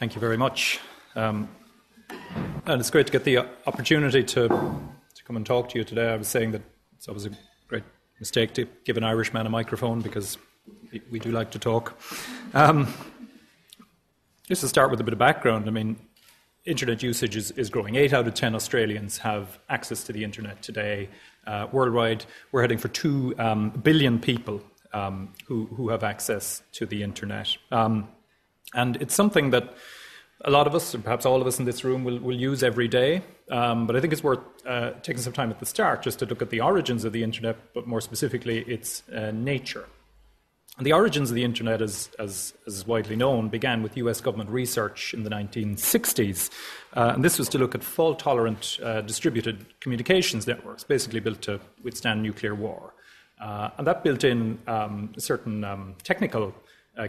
Thank you very much. And it's great to get the opportunity to come and talk to you today. I was saying that it's always a great mistake to give an Irishman a microphone because we do like to talk. Just to start with a bit of background, I mean, internet usage is growing. 8 out of 10 Australians have access to the internet today. Worldwide, we're heading for 2 billion people who have access to the internet. And it's something that a lot of us, or perhaps all of us in this room, will use every day. But I think it's worth taking some time at the start just to look at the origins of the internet, but more specifically, its nature. And the origins of the internet, as is widely known, began with US government research in the 1960s. And this was to look at fault-tolerant distributed communications networks, basically built to withstand nuclear war. And that built in certain technical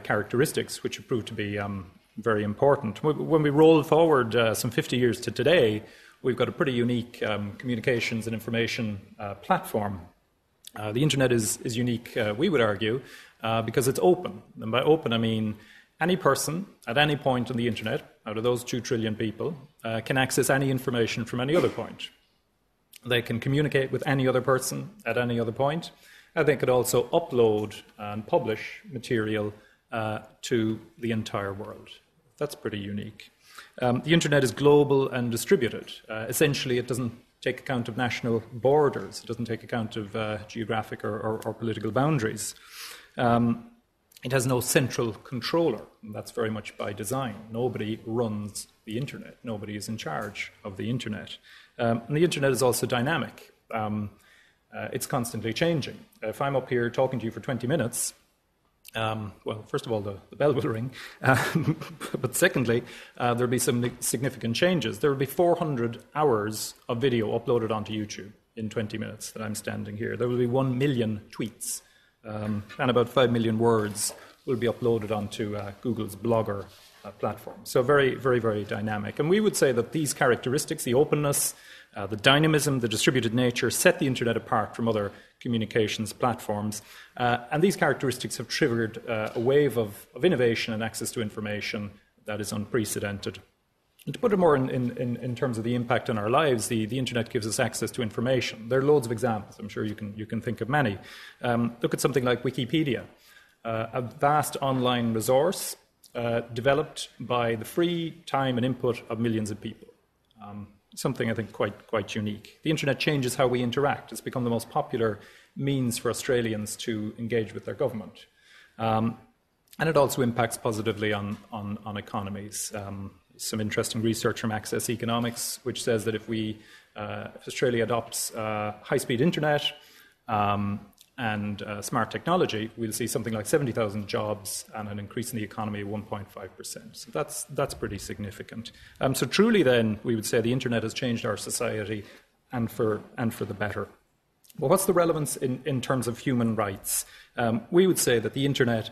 characteristics which have proved to be very important. When we roll forward some 50 years to today, we've got a pretty unique communications and information platform. The internet is unique, we would argue, because it's open. And by open, I mean any person at any point on the internet, out of those 2 trillion people, can access any information from any other point. They can communicate with any other person at any other point, and they could also upload and publish material to the entire world. That's pretty unique. The internet is global and distributed. Essentially, it doesn't take account of national borders. It doesn't take account of geographic or political boundaries. It has no central controller, and that's very much by design. Nobody runs the internet. Nobody is in charge of the internet. And the internet is also dynamic. It's constantly changing. If I'm up here talking to you for 20 minutes, well, first of all, the bell will ring. But secondly, there'll be some significant changes. There will be 400 hours of video uploaded onto YouTube in 20 minutes that I'm standing here. There will be 1 million tweets, and about 5 million words will be uploaded onto Google's Blogger platform. So very, very, very dynamic. And we would say that these characteristics, the openness, the dynamism, the distributed nature, set the internet apart from other communications platforms. And these characteristics have triggered a wave of innovation and access to information that is unprecedented. And to put it more in terms of the impact on our lives, the internet gives us access to information. There are loads of examples. I'm sure you can think of many. Look at something like Wikipedia, a vast online resource developed by the free time and input of millions of people. Something I think quite unique. The internet changes how we interact. It's become the most popular means for Australians to engage with their government. And it also impacts positively on economies. Some interesting research from Access Economics, which says that if Australia adopts high-speed internet and smart technology, we'll see something like 70,000 jobs and an increase in the economy of 1.5%. So that's pretty significant. So truly then, we would say the internet has changed our society and for the better. Well, what's the relevance in terms of human rights? We would say that the internet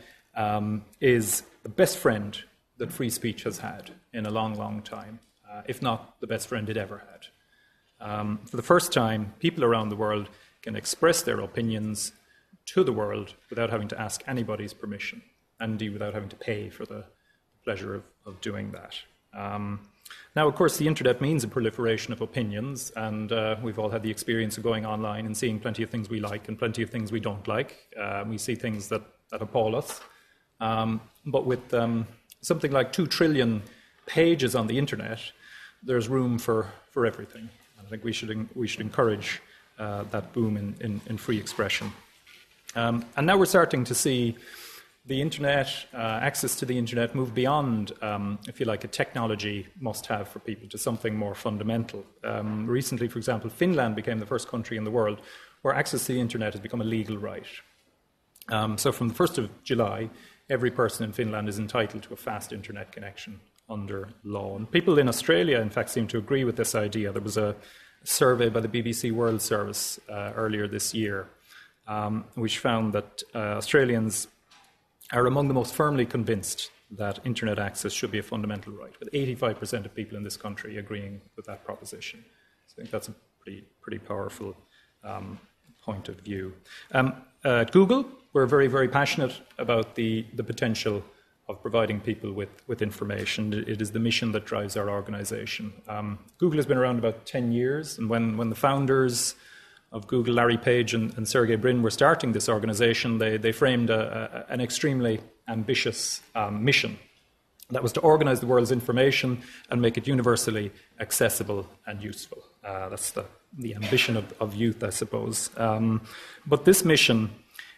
is the best friend that free speech has had in a long, long time, if not the best friend it ever had. For the first time, people around the world can express their opinions to the world without having to ask anybody's permission, and indeed without having to pay for the pleasure of doing that. Now, of course, the internet means a proliferation of opinions, and we've all had the experience of going online and seeing plenty of things we like and plenty of things we don't like. We see things that appall us. But with something like 2 trillion pages on the internet, there's room for everything. I think we should encourage that boom in free expression. And now we're starting to see the internet, access to the internet, move beyond, if you like, a technology must-have for people to something more fundamental. Recently, for example, Finland became the first country in the world where access to the internet has become a legal right. So from the 1st of July, every person in Finland is entitled to a fast internet connection under law. And people in Australia, in fact, seem to agree with this idea. There was a survey by the BBC World Service earlier this year, which found that Australians are among the most firmly convinced that internet access should be a fundamental right, with 85% of people in this country agreeing with that proposition. So I think that's a pretty powerful point of view. At Google, we're very, very passionate about the potential providing people with information. It is the mission that drives our organization. Google has been around about 10 years, and when the founders of Google, Larry Page and Sergey Brin, were starting this organization, they framed an extremely ambitious mission. That was to organize the world's information and make it universally accessible and useful. That's the ambition of youth, I suppose. But this mission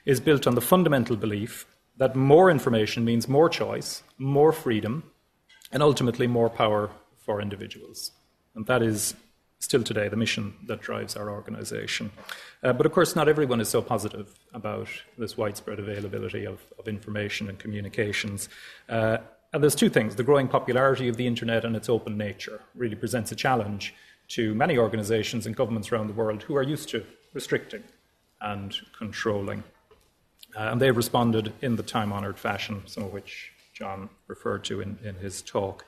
is built on the fundamental belief that more information means more choice, more freedom, and ultimately more power for individuals. And that is still today the mission that drives our organization. But of course, not everyone is so positive about this widespread availability of information and communications. And there's two things. The growing popularity of the internet and its open nature really presents a challenge to many organizations and governments around the world who are used to restricting and controlling. And they've responded in the time-honored fashion, some of which John referred to in his talk.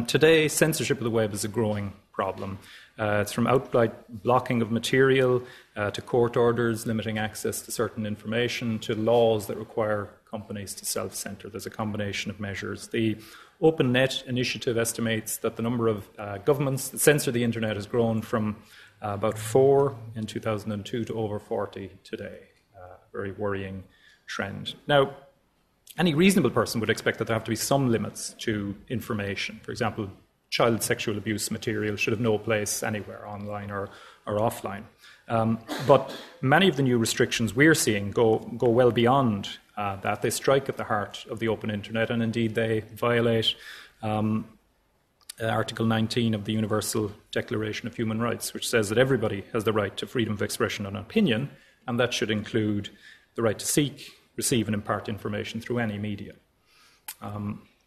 Today, censorship of the web is a growing problem. It's from outright blocking of material to court orders limiting access to certain information to laws that require companies to self-censor. There's a combination of measures. The OpenNet initiative estimates that the number of governments that censor the internet has grown from about 4 in 2002 to over 40 today. Very worrying trend. Now, any reasonable person would expect that there have to be some limits to information. For example, child sexual abuse material should have no place anywhere, online or offline. But many of the new restrictions we're seeing go well beyond that. They strike at the heart of the open internet, and indeed they violate Article 19 of the Universal Declaration of Human Rights, which says that everybody has the right to freedom of expression and opinion, and that should include the right to seek, receive and impart information through any media.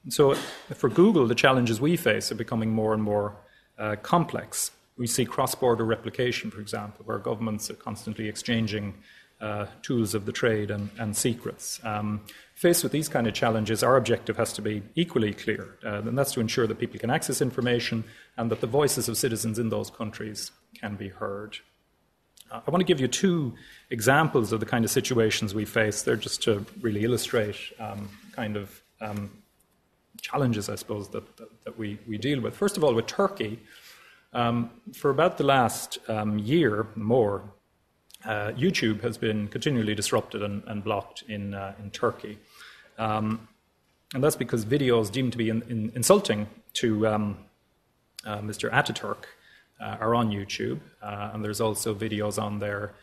So for Google, the challenges we face are becoming more and more complex. We see cross-border replication, for example, where governments are constantly exchanging tools of the trade and secrets. Faced with these kind of challenges, our objective has to be equally clear, and that's to ensure that people can access information and that the voices of citizens in those countries can be heard. I want to give you two examples of the kind of situations we face. They're just to really illustrate challenges, I suppose, that we deal with. First of all, with Turkey, for about the last year more, YouTube has been continually disrupted and blocked in Turkey. And that's because videos deemed to be insulting to Mr. Ataturk are on YouTube, and there's also videos on there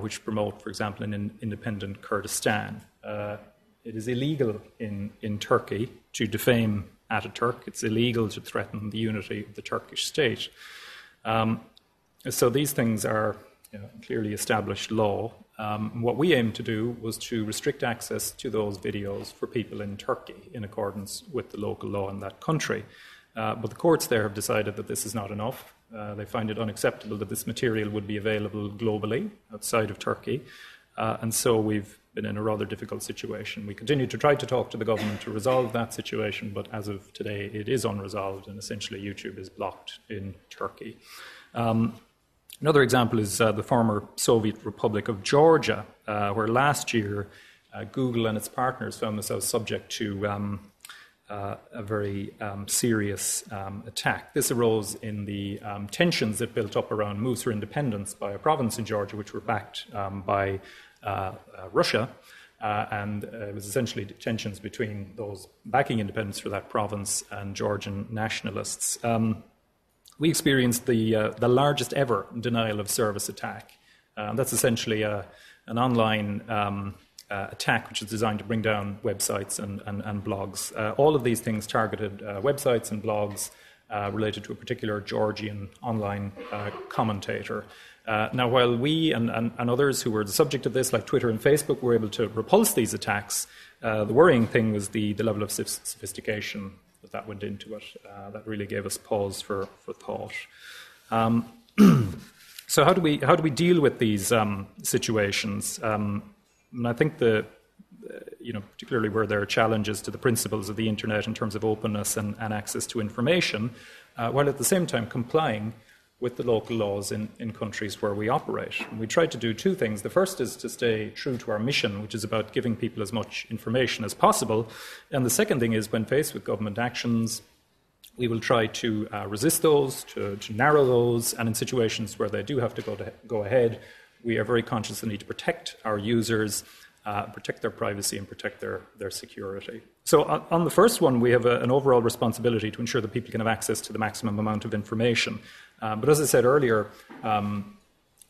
which promote, for example, an independent Kurdistan. It is illegal in Turkey to defame Ataturk. It's illegal to threaten the unity of the Turkish state. So these things are clearly established law. What we aimed to do was to restrict access to those videos for people in Turkey in accordance with the local law in that country. But the courts there have decided that this is not enough. They find it unacceptable that this material would be available globally outside of Turkey. And so we've been in a rather difficult situation. We continue to try to talk to the government to resolve that situation, but as of today, it is unresolved, and essentially YouTube is blocked in Turkey. Another example is the former Soviet Republic of Georgia, where last year Google and its partners found themselves subject to a very serious attack. This arose in the tensions that built up around moves for independence by a province in Georgia, which were backed by Russia, and it was essentially tensions between those backing independence for that province and Georgian nationalists. We experienced the largest ever denial of service attack. That's essentially an online attack which is designed to bring down websites and blogs. All of these things targeted websites and blogs related to a particular Georgian online commentator. Now, while we and others who were the subject of this, like Twitter and Facebook, were able to repulse these attacks, the worrying thing was the level of sophistication that went into it. That really gave us pause for thought. So how do we deal with these situations? And I think particularly where there are challenges to the principles of the internet in terms of openness and access to information, while at the same time complying with the local laws in countries where we operate. And we try to do two things. The first is to stay true to our mission, which is about giving people as much information as possible. And the second thing is, when faced with government actions, we will try to resist those, to narrow those, and in situations where they do have to go ahead, we are very conscious of the need to protect our users, protect their privacy, and protect their security. So on the first one, we have an overall responsibility to ensure that people can have access to the maximum amount of information. But as I said earlier,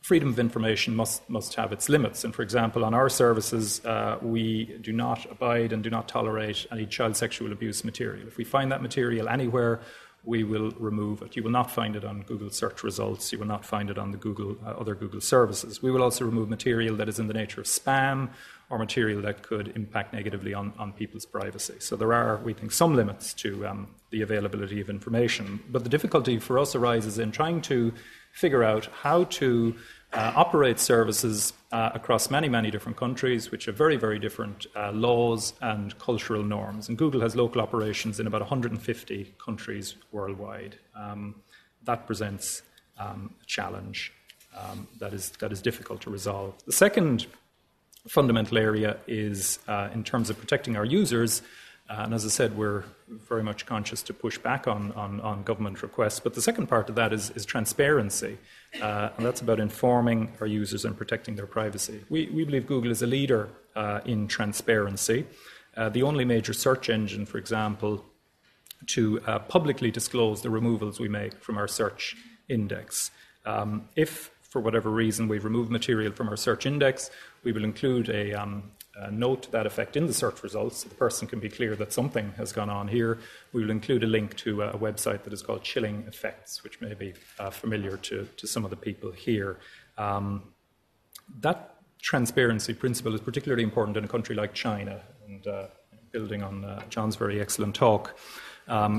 freedom of information must have its limits. And for example, on our services, we do not abide and do not tolerate any child sexual abuse material. If we find that material anywhere, we will remove it. You will not find it on Google search results. You will not find it on the other Google services. We will also remove material that is in the nature of spam or material that could impact negatively on people's privacy. So there are, we think, some limits to the availability of information. But the difficulty for us arises in trying to figure out how to operate services across many, many different countries, which have very, very different laws and cultural norms. And Google has local operations in about 150 countries worldwide. That presents a challenge that is difficult to resolve. The second fundamental area is in terms of protecting our users. And as I said, we're very much conscious to push back on government requests. But the second part of that is transparency. And that's about informing our users and protecting their privacy. We believe Google is a leader in transparency. The only major search engine, for example, to publicly disclose the removals we make from our search index. If, for whatever reason, we've removed material from our search index, we will include a note to that effect in the search results so the person can be clear that something has gone on here. We will include a link to a website that is called Chilling Effects, which may be familiar to some of the people here. That transparency principle is particularly important in a country like China, and building on John's very excellent talk,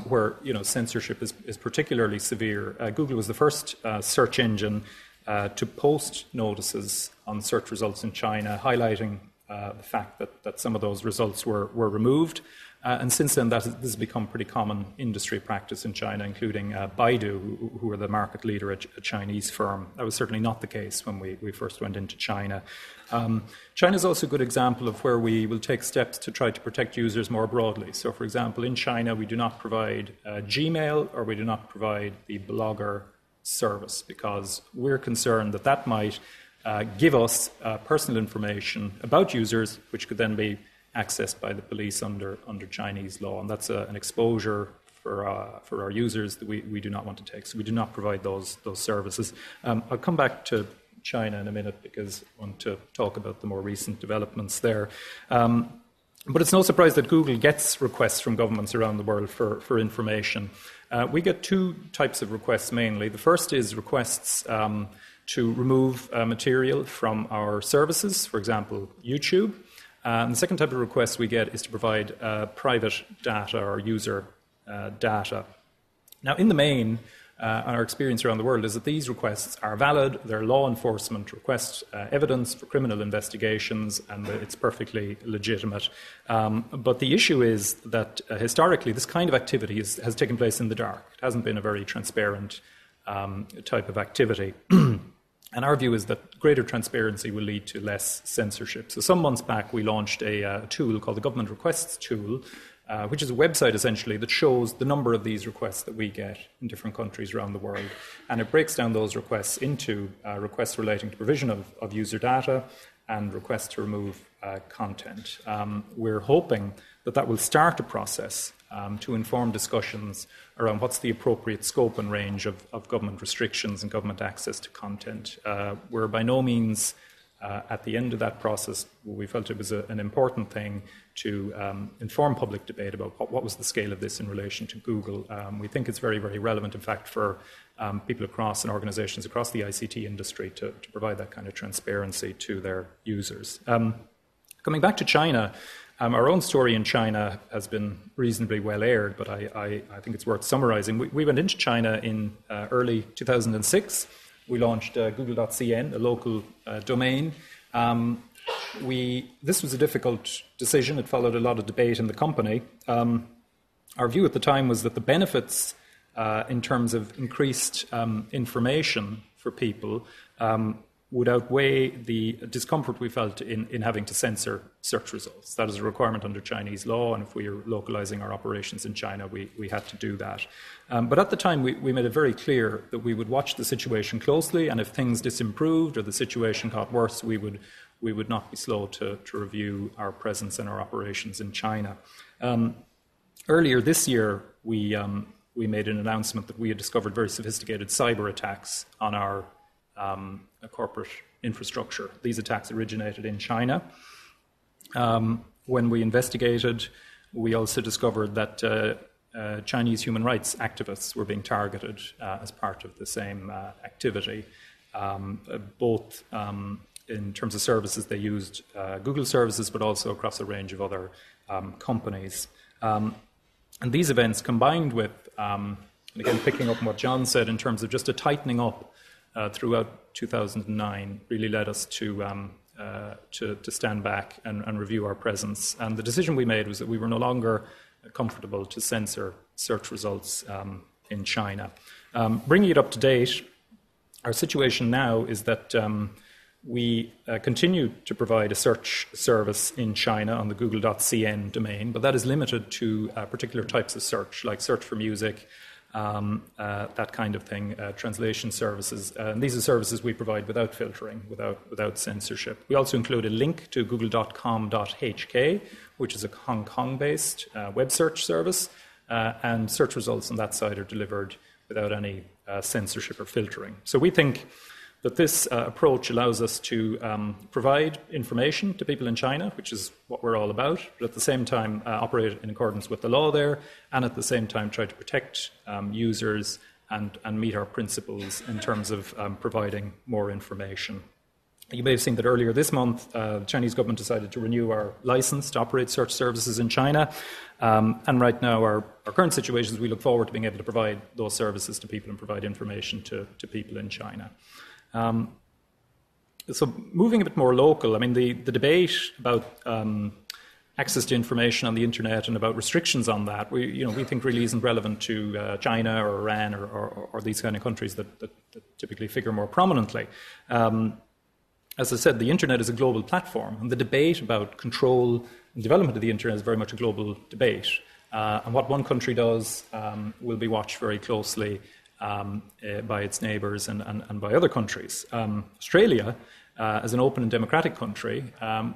where censorship is particularly severe. Google was the first search engine to post notices on search results in China, highlighting the fact that some of those results were removed. And since then, this has become pretty common industry practice in China, including Baidu, who are the market leader, a Chinese firm. That was certainly not the case when we first went into China. China is also a good example of where we will take steps to try to protect users more broadly. So, for example, in China, we do not provide Gmail, or we do not provide the Blogger service, because we're concerned that might give us personal information about users, which could then be accessed by the police under Chinese law, and that's an exposure for our users that we do not want to take. So we do not provide those services. I'll come back to China in a minute because I want to talk about the more recent developments there. But it's no surprise that Google gets requests from governments around the world for information. We get two types of requests mainly. The first is requests to remove material from our services, for example, YouTube. And the second type of request we get is to provide private data or user data. Now, in the main, our experience around the world is that these requests are valid. They're law enforcement request evidence for criminal investigations, and it's perfectly legitimate. But the issue is that historically, this kind of activity has taken place in the dark. It hasn't been a very transparent type of activity. And our view is that greater transparency will lead to less censorship. So some months back, we launched a tool called the Government Requests Tool, which is a website essentially that shows the number of these requests that we get in different countries around the world. And it breaks down those requests into requests relating to provision of user data and requests to remove content. We're hoping that will start a process to inform discussions around what's the appropriate scope and range of government restrictions and government access to content. We're by no means at the end of that process. We felt it was an important thing to inform public debate about what was the scale of this in relation to Google. We think it's very, very relevant, in fact, for people across and organizations across the ICT industry to provide that kind of transparency to their users. Coming back to China, our own story in China has been reasonably well aired, but I think it's worth summarizing. We went into China in early 2006. We launched google.cn, a local domain. This was a difficult decision. It followed a lot of debate in the company. Our view at the time was that the benefits in terms of increased information for people would outweigh the discomfort we felt in having to censor search results. That is a requirement under Chinese law, and if we are localizing our operations in China, we had to do that. But at the time, we made it very clear that we would watch the situation closely, and if things disimproved or the situation got worse, we would not be slow to review our presence and our operations in China. Earlier this year, we made an announcement that we had discovered very sophisticated cyber attacks on our corporate infrastructure. These attacks originated in China. When we investigated, we also discovered that Chinese human rights activists were being targeted as part of the same activity, both in terms of services they used, Google services, but also across a range of other companies. And these events, combined with, again, picking up on what John said in terms of just a tightening up throughout 2009, really led us to stand back and review our presence. And the decision we made was that we were no longer comfortable to censor search results in China. Bringing it up to date, our situation now is that we continue to provide a search service in China on the google.cn domain, but that is limited to particular types of search, like search for music, that kind of thing, translation services. And these are services we provide without filtering, without censorship. We also include a link to google.com.hk, which is a Hong Kong-based web search service, and search results on that side are delivered without any censorship or filtering. So we think that this approach allows us to provide information to people in China, which is what we're all about, but at the same time operate in accordance with the law there, and at the same time try to protect users and meet our principles in terms of providing more information. You may have seen that earlier this month, the Chinese government decided to renew our license to operate search services in China. And right now, our current situation is we look forward to being able to provide those services to people and provide information to people in China. So moving a bit more local, I mean, the debate about access to information on the internet and about restrictions on that, we think really isn't relevant to China or Iran or these kind of countries that typically figure more prominently. As I said, the internet is a global platform, and the debate about control and development of the internet is very much a global debate. And what one country does will be watched very closely by its neighbours and by other countries. Australia, as an open and democratic country,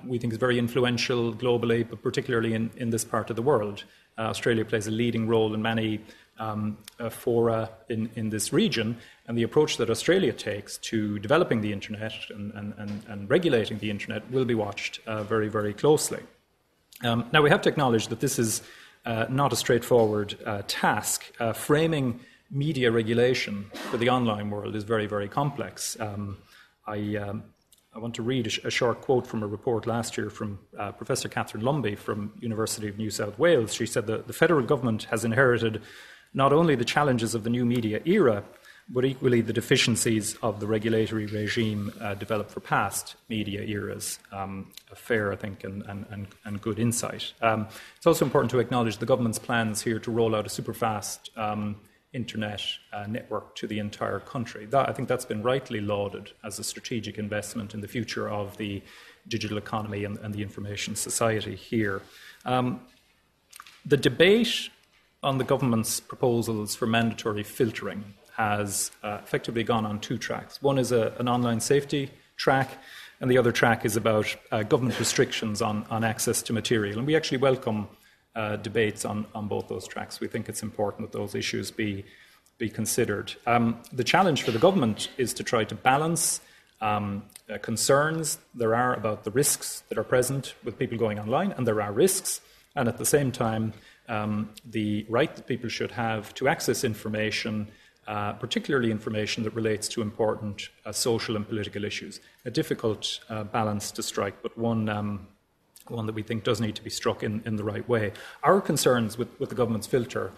we think is very influential globally, but particularly in this part of the world. Australia plays a leading role in many fora in this region, and the approach that Australia takes to developing the internet and regulating the internet will be watched very, very closely. Now, we have to acknowledge that this is not a straightforward task. Framing media regulation for the online world is very, very complex. I want to read a short quote from a report last year from Professor Catherine Lumby from University of New South Wales. She said that the federal government has inherited not only the challenges of the new media era, but equally the deficiencies of the regulatory regime developed for past media eras. A fair, I think, and good insight. It's also important to acknowledge the government's plans here to roll out a super-fast internet network to the entire country. I think that's been rightly lauded as a strategic investment in the future of the digital economy and the information society here. The debate on the government's proposals for mandatory filtering has effectively gone on two tracks. One is an online safety track, and the other track is about government restrictions on access to material. And we actually welcome debates on both those tracks. We think it's important that those issues be considered. The challenge for the government is to try to balance concerns there are about the risks that are present with people going online, and there are risks, and at the same time, the right that people should have to access information, particularly information that relates to important social and political issues. A difficult balance to strike, but one that we think does need to be struck in the right way. Our concerns with the government's filter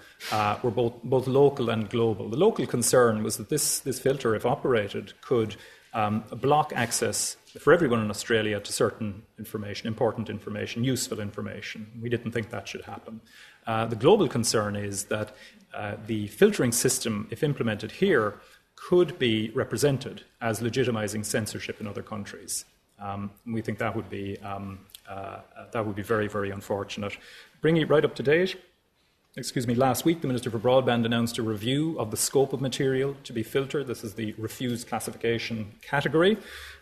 were both local and global. The local concern was that this filter, if operated, could block access for everyone in Australia to certain information, important information, useful information. We didn't think that should happen. The global concern is that the filtering system, if implemented here, could be represented as legitimizing censorship in other countries. We think that would be very, very unfortunate. Bringing it right up to date, last week the Minister for Broadband announced a review of the scope of material to be filtered. This is the refused classification category.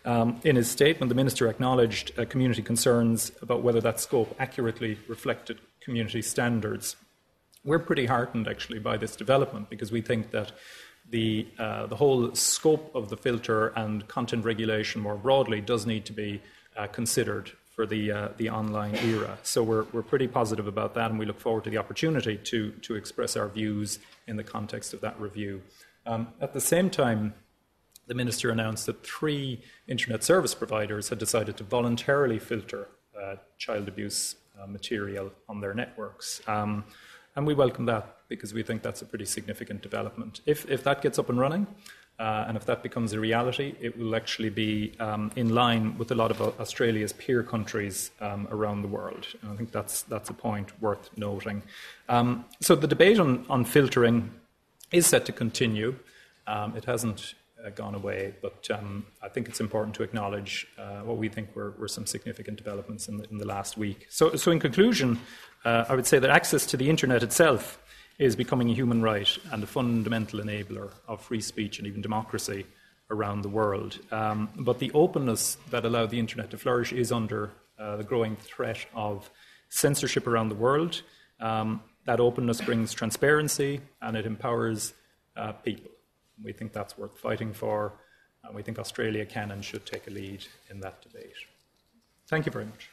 In his statement, the Minister acknowledged community concerns about whether that scope accurately reflected community standards. We're pretty heartened, actually, by this development because we think that the whole scope of the filter and content regulation more broadly does need to be considered for the online era. So we're pretty positive about that, and we look forward to the opportunity to express our views in the context of that review. At the same time, the Minister announced that 3 internet service providers had decided to voluntarily filter child abuse material on their networks. And we welcome that because we think that's a pretty significant development. If that gets up and running, and if that becomes a reality, it will actually be in line with a lot of Australia's peer countries around the world. And I think that's a point worth noting. So the debate on filtering is set to continue. It hasn't gone away, but I think it's important to acknowledge what we think were some significant developments in the last week. So in conclusion, I would say that access to the internet itself is becoming a human right and a fundamental enabler of free speech and even democracy around the world. But the openness that allowed the internet to flourish is under the growing threat of censorship around the world. That openness brings transparency and it empowers people. We think that's worth fighting for, and we think Australia can and should take a lead in that debate. Thank you very much.